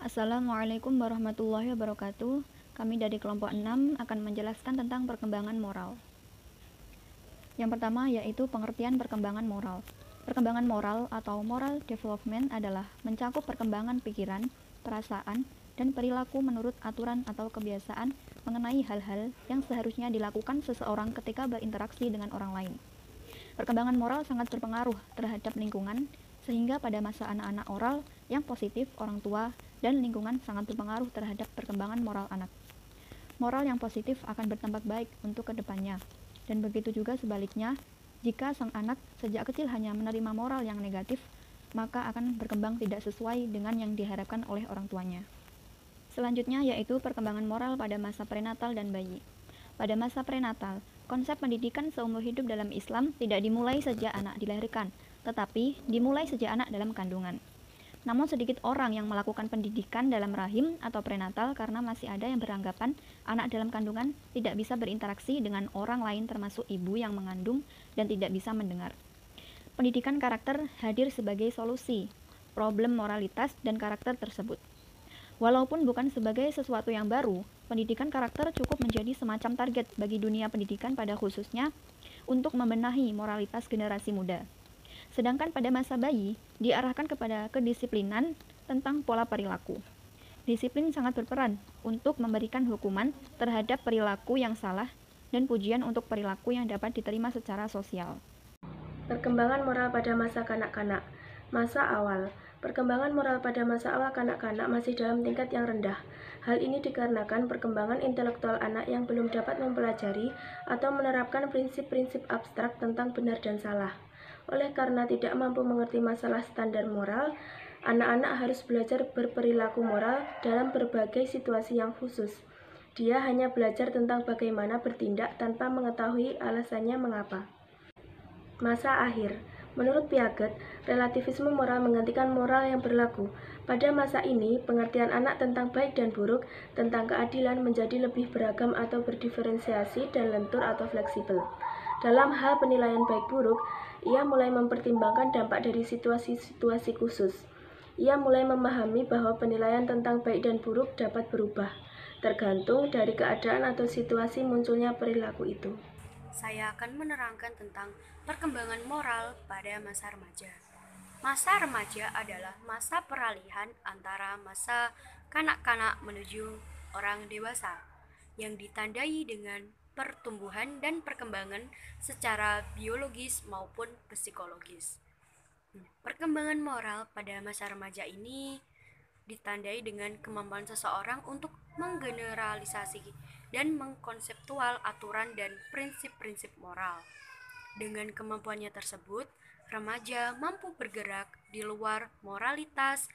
Assalamualaikum warahmatullahi wabarakatuh. Kami dari kelompok 6 akan menjelaskan tentang perkembangan moral. Yang pertama yaitu pengertian perkembangan moral. Perkembangan moral atau moral development adalah mencakup perkembangan pikiran, perasaan, dan perilaku menurut aturan atau kebiasaan mengenai hal-hal yang seharusnya dilakukan seseorang ketika berinteraksi dengan orang lain. Perkembangan moral sangat berpengaruh terhadap lingkungan, sehingga pada masa anak-anak oral yang positif, orang tua dan lingkungan sangat berpengaruh terhadap perkembangan moral anak. Moral yang positif akan bertambah baik untuk kedepannya, dan begitu juga sebaliknya, jika sang anak sejak kecil hanya menerima moral yang negatif, maka akan berkembang tidak sesuai dengan yang diharapkan oleh orang tuanya. Selanjutnya yaitu perkembangan moral pada masa prenatal dan bayi. Pada masa prenatal, konsep pendidikan seumur hidup dalam Islam tidak dimulai sejak anak dilahirkan, tetapi dimulai sejak anak dalam kandungan. Namun sedikit orang yang melakukan pendidikan dalam rahim atau prenatal karena masih ada yang beranggapan anak dalam kandungan tidak bisa berinteraksi dengan orang lain termasuk ibu yang mengandung dan tidak bisa mendengar. Pendidikan karakter hadir sebagai solusi problem moralitas dan karakter tersebut. Walaupun bukan sebagai sesuatu yang baru, pendidikan karakter cukup menjadi semacam target bagi dunia pendidikan pada khususnya untuk membenahi moralitas generasi muda. Sedangkan pada masa bayi, diarahkan kepada kedisiplinan tentang pola perilaku. Disiplin sangat berperan untuk memberikan hukuman terhadap perilaku yang salah dan pujian untuk perilaku yang dapat diterima secara sosial. Perkembangan moral pada masa kanak-kanak. Masa awal. Perkembangan moral pada masa awal kanak-kanak masih dalam tingkat yang rendah. Hal ini dikarenakan perkembangan intelektual anak yang belum dapat mempelajari atau menerapkan prinsip-prinsip abstrak tentang benar dan salah. Oleh karena tidak mampu mengerti masalah standar moral, anak-anak harus belajar berperilaku moral dalam berbagai situasi yang khusus. Dia hanya belajar tentang bagaimana bertindak tanpa mengetahui alasannya mengapa. Masa akhir. Menurut Piaget, relativisme moral menggantikan moral yang berlaku. Pada masa ini, pengertian anak tentang baik dan buruk, tentang keadilan menjadi lebih beragam atau berdiferensiasi dan lentur atau fleksibel. Dalam hal penilaian baik buruk, ia mulai mempertimbangkan dampak dari situasi-situasi khusus. Ia mulai memahami bahwa penilaian tentang baik dan buruk dapat berubah, tergantung dari keadaan atau situasi munculnya perilaku itu. Saya akan menerangkan tentang perkembangan moral pada masa remaja. Masa remaja adalah masa peralihan antara masa kanak-kanak menuju orang dewasa yang ditandai dengan pertumbuhan dan perkembangan secara biologis maupun psikologis. Perkembangan moral pada masa remaja ini ditandai dengan kemampuan seseorang untuk menggeneralisasi dan mengkonseptual aturan dan prinsip-prinsip moral. Dengan kemampuannya tersebut, remaja mampu bergerak di luar moralitas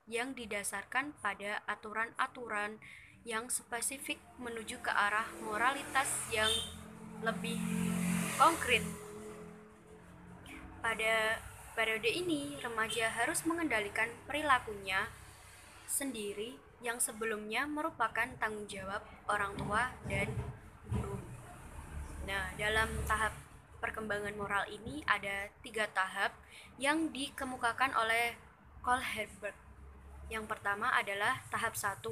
yang didasarkan pada aturan-aturan yang spesifik menuju ke arah moralitas yang lebih konkret. Pada periode ini, remaja harus mengendalikan perilakunya sendiri yang sebelumnya merupakan tanggung jawab orang tua dan guru. Nah, dalam tahap perkembangan moral ini ada 3 tahap yang dikemukakan oleh Kohlberg. Yang pertama adalah tahap 1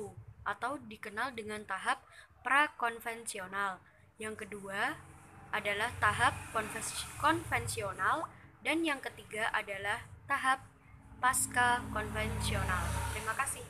atau dikenal dengan tahap prakonvensional. Yang kedua adalah tahap konvensional dan yang ketiga adalah tahap pasca konvensional. Terima kasih.